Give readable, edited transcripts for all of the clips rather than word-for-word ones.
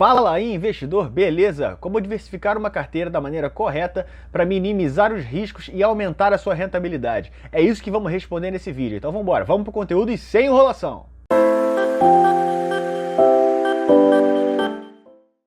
Fala aí, investidor, beleza? Como diversificar uma carteira da maneira correta para minimizar os riscos e aumentar a sua rentabilidade? É isso que vamos responder nesse vídeo. Então vamos embora, vamos para o conteúdo e sem enrolação.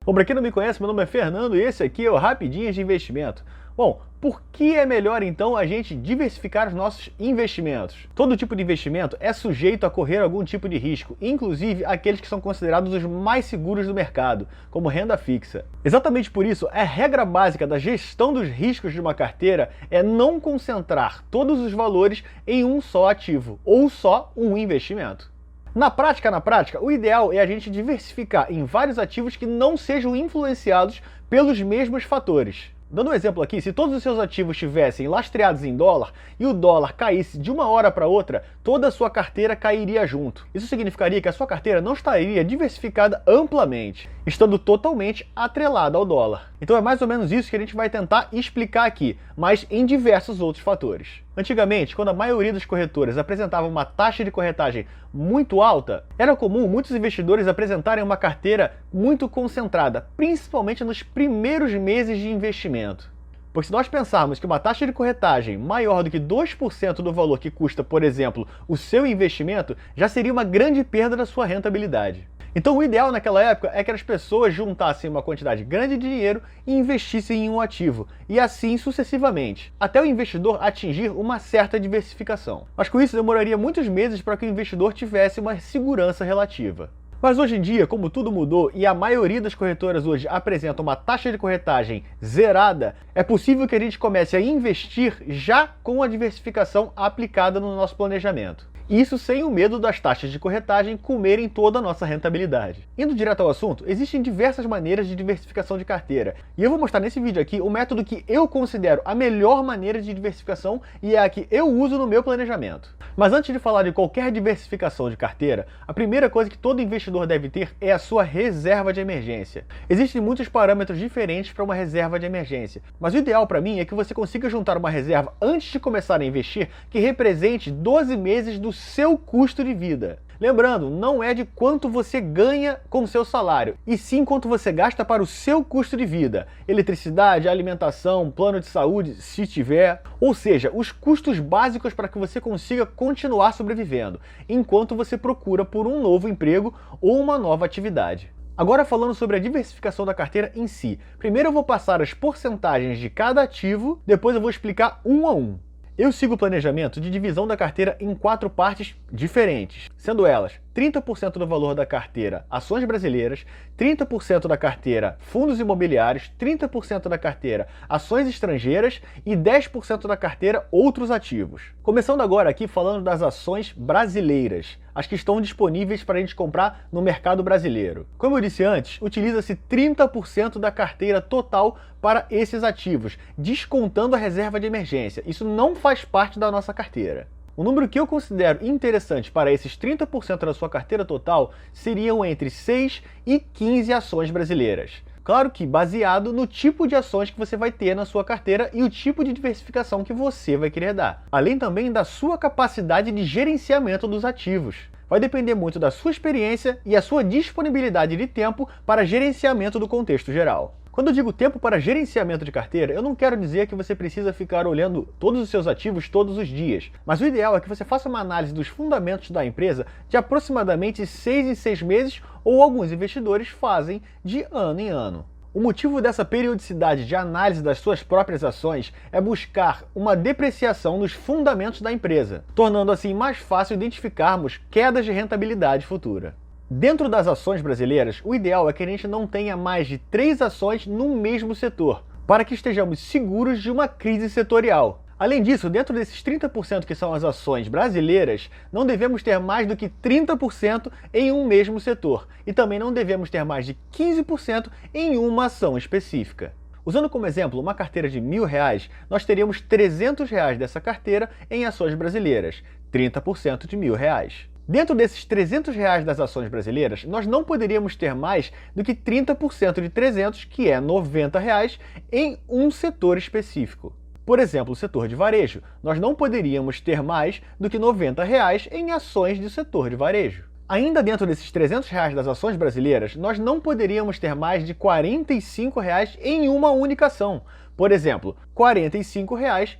Bom, para quem não me conhece, meu nome é Fernando e esse aqui é o Rapidinhas de Investimento. Bom, por que é melhor então a gente diversificar os nossos investimentos? Todo tipo de investimento é sujeito a correr algum tipo de risco, inclusive aqueles que são considerados os mais seguros do mercado, como renda fixa. Exatamente por isso, a regra básica da gestão dos riscos de uma carteira é não concentrar todos os valores em um só ativo ou só um investimento. Na prática, o ideal é a gente diversificar em vários ativos que não sejam influenciados pelos mesmos fatores. Dando um exemplo aqui, se todos os seus ativos estivessem lastreados em dólar e o dólar caísse de uma hora para outra, toda a sua carteira cairia junto. Isso significaria que a sua carteira não estaria diversificada amplamente, estando totalmente atrelada ao dólar. Então é mais ou menos isso que a gente vai tentar explicar aqui, mas em diversos outros fatores. Antigamente, quando a maioria das corretoras apresentava uma taxa de corretagem muito alta, era comum muitos investidores apresentarem uma carteira muito concentrada, principalmente nos primeiros meses de investimento. Porque se nós pensarmos que uma taxa de corretagem maior do que 2% do valor que custa, por exemplo, o seu investimento, já seria uma grande perda da sua rentabilidade. Então o ideal naquela época é que as pessoas juntassem uma quantidade grande de dinheiro e investissem em um ativo, e assim sucessivamente, até o investidor atingir uma certa diversificação. Mas com isso demoraria muitos meses para que o investidor tivesse uma segurança relativa. Mas hoje em dia, como tudo mudou e a maioria das corretoras hoje apresenta uma taxa de corretagem zerada, é possível que a gente comece a investir já com a diversificação aplicada no nosso planejamento. Isso sem o medo das taxas de corretagem comerem toda a nossa rentabilidade. Indo direto ao assunto, existem diversas maneiras de diversificação de carteira. E eu vou mostrar nesse vídeo aqui o método que eu considero a melhor maneira de diversificação e é a que eu uso no meu planejamento. Mas antes de falar de qualquer diversificação de carteira, a primeira coisa que todo investidor deve ter é a sua reserva de emergência. Existem muitos parâmetros diferentes para uma reserva de emergência, mas o ideal para mim é que você consiga juntar uma reserva antes de começar a investir que represente 12 meses do seu custo de vida. Lembrando, não é de quanto você ganha com o seu salário, e sim quanto você gasta para o seu custo de vida. Eletricidade, alimentação, plano de saúde, se tiver. Ou seja, os custos básicos para que você consiga continuar sobrevivendo, enquanto você procura por um novo emprego ou uma nova atividade. Agora falando sobre a diversificação da carteira em si. Primeiro eu vou passar as porcentagens de cada ativo, depois eu vou explicar um a um. Eu sigo o planejamento de divisão da carteira em 4 partes diferentes, sendo elas 30% do valor da carteira ações brasileiras, 30% da carteira fundos imobiliários, 30% da carteira ações estrangeiras e 10% da carteira outros ativos. Começando agora aqui falando das ações brasileiras, as que estão disponíveis para a gente comprar no mercado brasileiro. Como eu disse antes, utiliza-se 30% da carteira total para esses ativos, descontando a reserva de emergência. Isso não faz parte da nossa carteira. O número que eu considero interessante para esses 30% da sua carteira total seriam entre 6 e 15 ações brasileiras. Claro que baseado no tipo de ações que você vai ter na sua carteira e o tipo de diversificação que você vai querer dar. Além também da sua capacidade de gerenciamento dos ativos. Vai depender muito da sua experiência e a sua disponibilidade de tempo para gerenciamento do contexto geral. Quando eu digo tempo para gerenciamento de carteira, eu não quero dizer que você precisa ficar olhando todos os seus ativos todos os dias, mas o ideal é que você faça uma análise dos fundamentos da empresa de aproximadamente 6 em 6 meses, ou alguns investidores fazem de ano em ano. O motivo dessa periodicidade de análise das suas próprias ações é buscar uma depreciação nos fundamentos da empresa, tornando assim mais fácil identificarmos quedas de rentabilidade futura. Dentro das ações brasileiras, o ideal é que a gente não tenha mais de 3 ações no mesmo setor, para que estejamos seguros de uma crise setorial. Além disso, dentro desses 30% que são as ações brasileiras, não devemos ter mais do que 30% em um mesmo setor, e também não devemos ter mais de 15% em uma ação específica. Usando como exemplo uma carteira de R$1.000, nós teríamos R$300 dessa carteira em ações brasileiras, 30% de R$1.000. Dentro desses R$300 das ações brasileiras, nós não poderíamos ter mais do que 30% de 300, que é R$90, em um setor específico. Por exemplo, o setor de varejo, nós não poderíamos ter mais do que R$90 em ações do setor de varejo. Ainda dentro desses R$ 300 das ações brasileiras, nós não poderíamos ter mais de R$ 45 em uma única ação. Por exemplo, R$ 45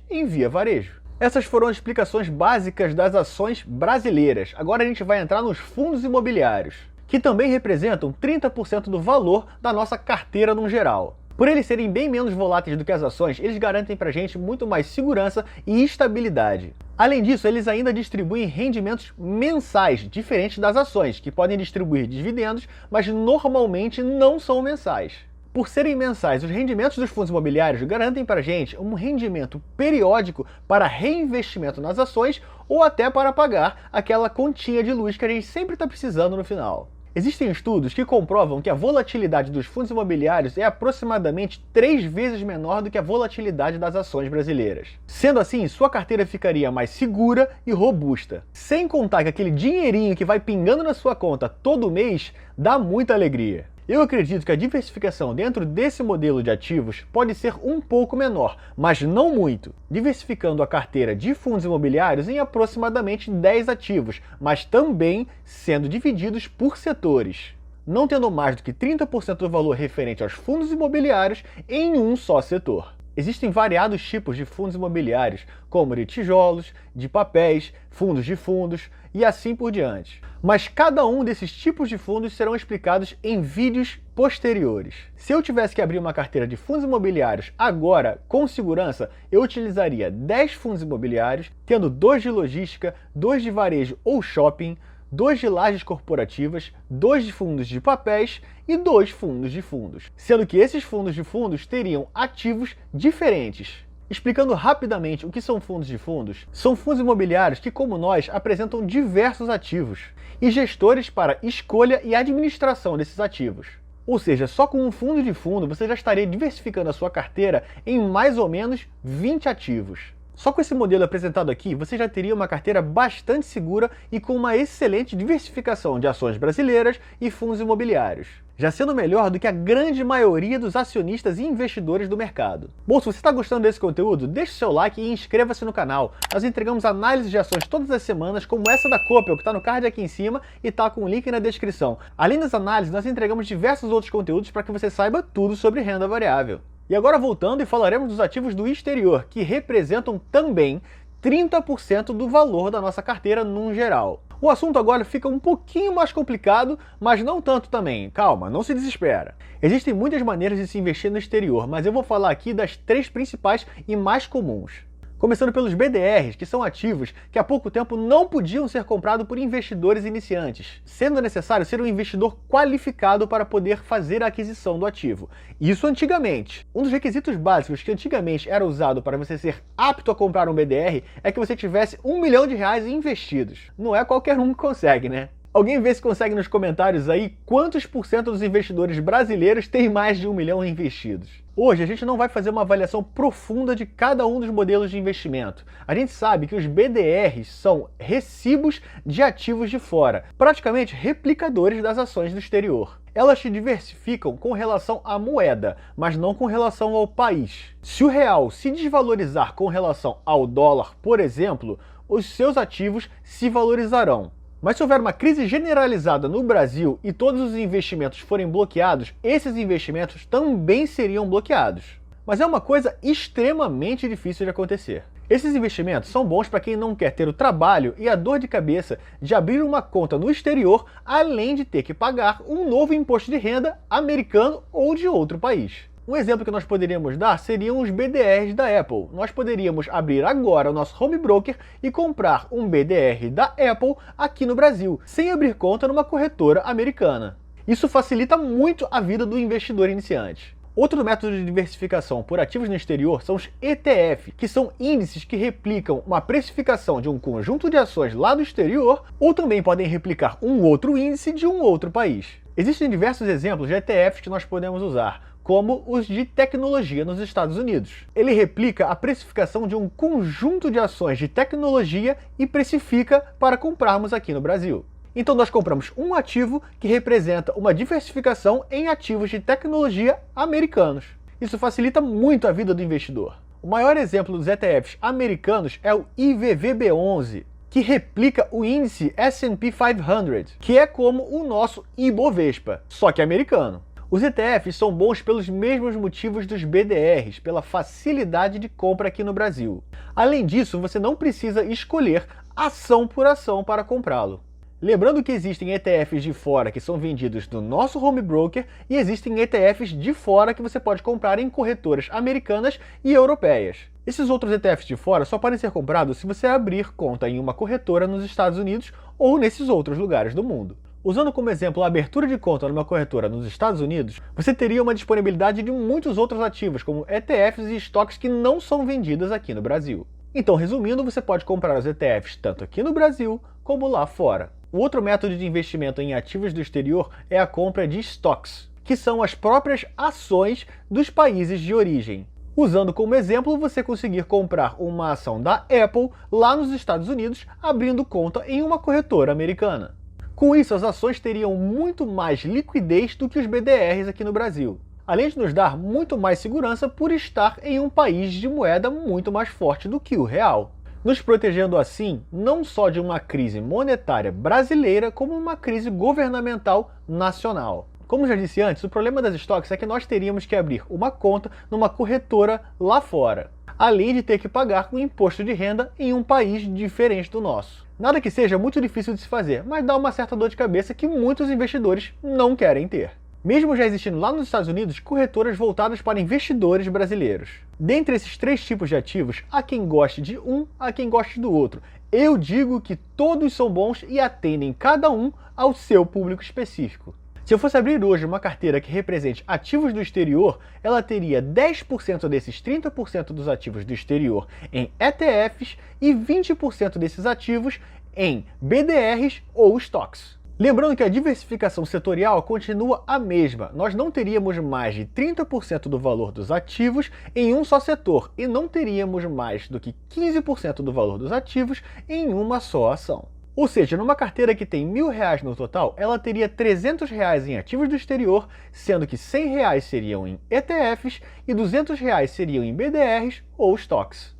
em Via Varejo. Essas foram as explicações básicas das ações brasileiras. Agora a gente vai entrar nos fundos imobiliários, que também representam 30% do valor da nossa carteira no geral. Por eles serem bem menos voláteis do que as ações, eles garantem pra gente muito mais segurança e estabilidade. Além disso, eles ainda distribuem rendimentos mensais, diferentes das ações, que podem distribuir dividendos, mas normalmente não são mensais. Por serem mensais, os rendimentos dos fundos imobiliários garantem pra gente um rendimento periódico para reinvestimento nas ações ou até para pagar aquela continha de luz que a gente sempre está precisando no final. Existem estudos que comprovam que a volatilidade dos fundos imobiliários é aproximadamente 3 vezes menor do que a volatilidade das ações brasileiras. Sendo assim, sua carteira ficaria mais segura e robusta. Sem contar que aquele dinheirinho que vai pingando na sua conta todo mês dá muita alegria. Eu acredito que a diversificação dentro desse modelo de ativos pode ser um pouco menor, mas não muito, diversificando a carteira de fundos imobiliários em aproximadamente 10 ativos, mas também sendo divididos por setores, não tendo mais do que 30% do valor referente aos fundos imobiliários em um só setor. Existem variados tipos de fundos imobiliários, como de tijolos, de papéis, fundos de fundos e assim por diante. Mas cada um desses tipos de fundos serão explicados em vídeos posteriores. Se eu tivesse que abrir uma carteira de fundos imobiliários agora, com segurança, eu utilizaria 10 fundos imobiliários, tendo 2 de logística, 2 de varejo ou shopping, 2 de lajes corporativas, 2 de fundos de papéis e 2 fundos de fundos. Sendo que esses fundos de fundos teriam ativos diferentes. Explicando rapidamente o que são fundos de fundos, são fundos imobiliários que, como nós, apresentam diversos ativos e gestores para escolha e administração desses ativos. Ou seja, só com um fundo de fundo você já estaria diversificando a sua carteira em mais ou menos 20 ativos. Só com esse modelo apresentado aqui, você já teria uma carteira bastante segura e com uma excelente diversificação de ações brasileiras e fundos imobiliários, já sendo melhor do que a grande maioria dos acionistas e investidores do mercado. Bom, se você está gostando desse conteúdo, deixe seu like e inscreva-se no canal. Nós entregamos análises de ações todas as semanas, como essa da Coppel, que está no card aqui em cima e está com o link na descrição. Além das análises, nós entregamos diversos outros conteúdos para que você saiba tudo sobre renda variável. E agora voltando e falaremos dos ativos do exterior, que representam também 30% do valor da nossa carteira num geral. O assunto agora fica um pouquinho mais complicado, mas não tanto também. Calma, não se desespera. Existem muitas maneiras de se investir no exterior, mas eu vou falar aqui das 3 principais e mais comuns. Começando pelos BDRs, que são ativos que há pouco tempo não podiam ser comprados por investidores iniciantes, sendo necessário ser um investidor qualificado para poder fazer a aquisição do ativo. Isso antigamente. Um dos requisitos básicos que antigamente era usado para você ser apto a comprar um BDR é que você tivesse R$ 1 milhão investidos. Não é qualquer um que consegue, né? Alguém vê se consegue nos comentários aí quantos por cento dos investidores brasileiros têm mais de 1 milhão investidos. Hoje a gente não vai fazer uma avaliação profunda de cada um dos modelos de investimento. A gente sabe que os BDRs são recibos de ativos de fora, praticamente replicadores das ações do exterior. Elas se diversificam com relação à moeda, mas não com relação ao país. Se o real se desvalorizar com relação ao dólar, por exemplo, os seus ativos se valorizarão. Mas se houver uma crise generalizada no Brasil e todos os investimentos forem bloqueados, esses investimentos também seriam bloqueados. Mas é uma coisa extremamente difícil de acontecer. Esses investimentos são bons para quem não quer ter o trabalho e a dor de cabeça de abrir uma conta no exterior, além de ter que pagar um novo imposto de renda americano ou de outro país. Um exemplo que nós poderíamos dar seriam os BDRs da Apple. Nós poderíamos abrir agora o nosso home broker e comprar um BDR da Apple aqui no Brasil, sem abrir conta numa corretora americana. Isso facilita muito a vida do investidor iniciante. Outro método de diversificação por ativos no exterior são os ETF, que são índices que replicam uma precificação de um conjunto de ações lá do exterior, ou também podem replicar um outro índice de um outro país. Existem diversos exemplos de ETFs que nós podemos usar, como os de tecnologia nos Estados Unidos. Ele replica a precificação de um conjunto de ações de tecnologia e precifica para comprarmos aqui no Brasil. Então nós compramos um ativo que representa uma diversificação em ativos de tecnologia americanos. Isso facilita muito a vida do investidor. O maior exemplo dos ETFs americanos é o IVVB11, que replica o índice S&P 500, que é como o nosso Ibovespa, só que americano. Os ETFs são bons pelos mesmos motivos dos BDRs, pela facilidade de compra aqui no Brasil. Além disso, você não precisa escolher ação por ação para comprá-lo. Lembrando que existem ETFs de fora que são vendidos no nosso home broker e existem ETFs de fora que você pode comprar em corretoras americanas e europeias. Esses outros ETFs de fora só podem ser comprados se você abrir conta em uma corretora nos Estados Unidos ou nesses outros lugares do mundo. Usando como exemplo a abertura de conta numa corretora nos Estados Unidos, você teria uma disponibilidade de muitos outros ativos, como ETFs e estoques que não são vendidos aqui no Brasil. Então, resumindo, você pode comprar os ETFs tanto aqui no Brasil como lá fora. O outro método de investimento em ativos do exterior é a compra de stocks, que são as próprias ações dos países de origem. Usando como exemplo, você conseguir comprar uma ação da Apple lá nos Estados Unidos, abrindo conta em uma corretora americana. Com isso, as ações teriam muito mais liquidez do que os BDRs aqui no Brasil, além de nos dar muito mais segurança por estar em um país de moeda muito mais forte do que o real, nos protegendo assim não só de uma crise monetária brasileira, como uma crise governamental nacional. Como já disse antes, o problema das stocks é que nós teríamos que abrir uma conta numa corretora lá fora, além de ter que pagar um imposto de renda em um país diferente do nosso. Nada que seja muito difícil de se fazer, mas dá uma certa dor de cabeça que muitos investidores não querem ter. Mesmo já existindo lá nos Estados Unidos corretoras voltadas para investidores brasileiros. Dentre esses três tipos de ativos, há quem goste de um, há quem goste do outro. Eu digo que todos são bons e atendem cada um ao seu público específico. Se eu fosse abrir hoje uma carteira que represente ativos do exterior, ela teria 10% desses 30% dos ativos do exterior em ETFs e 20% desses ativos em BDRs ou stocks. Lembrando que a diversificação setorial continua a mesma. Nós não teríamos mais de 30% do valor dos ativos em um só setor e não teríamos mais do que 15% do valor dos ativos em uma só ação. Ou seja, numa carteira que tem R$1.000 no total, ela teria R$300 em ativos do exterior, sendo que R$100 seriam em ETFs e R$200 seriam em BDRs ou stocks.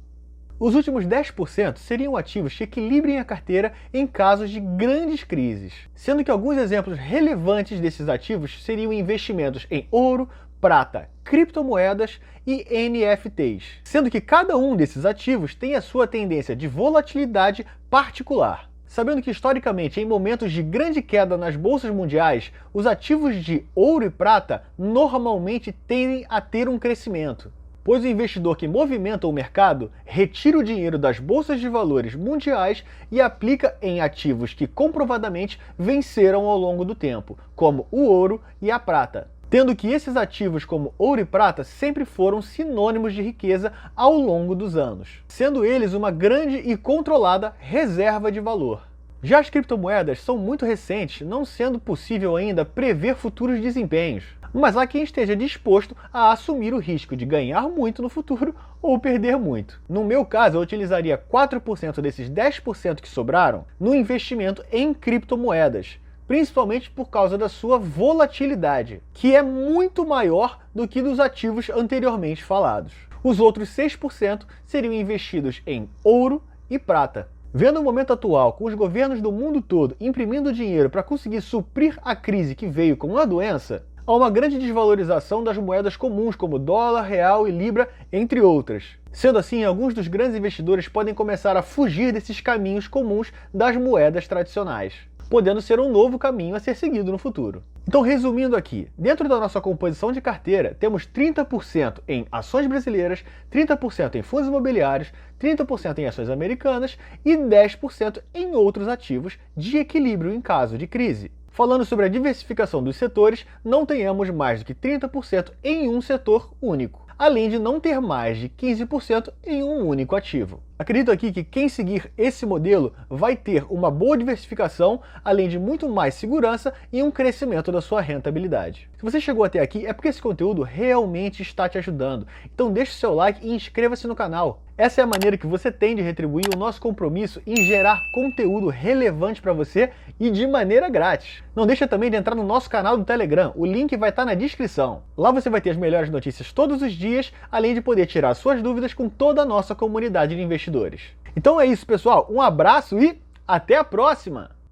Os últimos 10% seriam ativos que equilibrem a carteira em casos de grandes crises, sendo que alguns exemplos relevantes desses ativos seriam investimentos em ouro, prata, criptomoedas e NFTs, sendo que cada um desses ativos tem a sua tendência de volatilidade particular. Sabendo que, historicamente, em momentos de grande queda nas bolsas mundiais, os ativos de ouro e prata normalmente tendem a ter um crescimento, pois o investidor que movimenta o mercado retira o dinheiro das bolsas de valores mundiais e aplica em ativos que comprovadamente venceram ao longo do tempo, como o ouro e a prata, tendo que esses ativos como ouro e prata sempre foram sinônimos de riqueza ao longo dos anos, sendo eles uma grande e controlada reserva de valor. Já as criptomoedas são muito recentes, não sendo possível ainda prever futuros desempenhos, mas há quem esteja disposto a assumir o risco de ganhar muito no futuro ou perder muito. No meu caso, eu utilizaria 4% desses 10% que sobraram no investimento em criptomoedas, principalmente por causa da sua volatilidade, que é muito maior do que dos ativos anteriormente falados. Os outros 6% seriam investidos em ouro e prata. Vendo o momento atual, com os governos do mundo todo imprimindo dinheiro para conseguir suprir a crise que veio com a doença, há uma grande desvalorização das moedas comuns como dólar, real e libra, entre outras. Sendo assim, alguns dos grandes investidores podem começar a fugir desses caminhos comuns das moedas tradicionais, podendo ser um novo caminho a ser seguido no futuro. Então, resumindo aqui, dentro da nossa composição de carteira, temos 30% em ações brasileiras, 30% em fundos imobiliários, 30% em ações americanas e 10% em outros ativos de equilíbrio em caso de crise. Falando sobre a diversificação dos setores, não tenhamos mais do que 30% em um setor único, além de não ter mais de 15% em um único ativo. Acredito aqui que quem seguir esse modelo vai ter uma boa diversificação, além de muito mais segurança e um crescimento da sua rentabilidade. Se você chegou até aqui, é porque esse conteúdo realmente está te ajudando. Então deixe o seu like e inscreva-se no canal. Essa é a maneira que você tem de retribuir o nosso compromisso em gerar conteúdo relevante para você e de maneira grátis. Não deixa também de entrar no nosso canal do Telegram, o link vai estar na descrição. Lá você vai ter as melhores notícias todos os dias, além de poder tirar suas dúvidas com toda a nossa comunidade de investidores. Então é isso, pessoal. Um abraço e Até a próxima!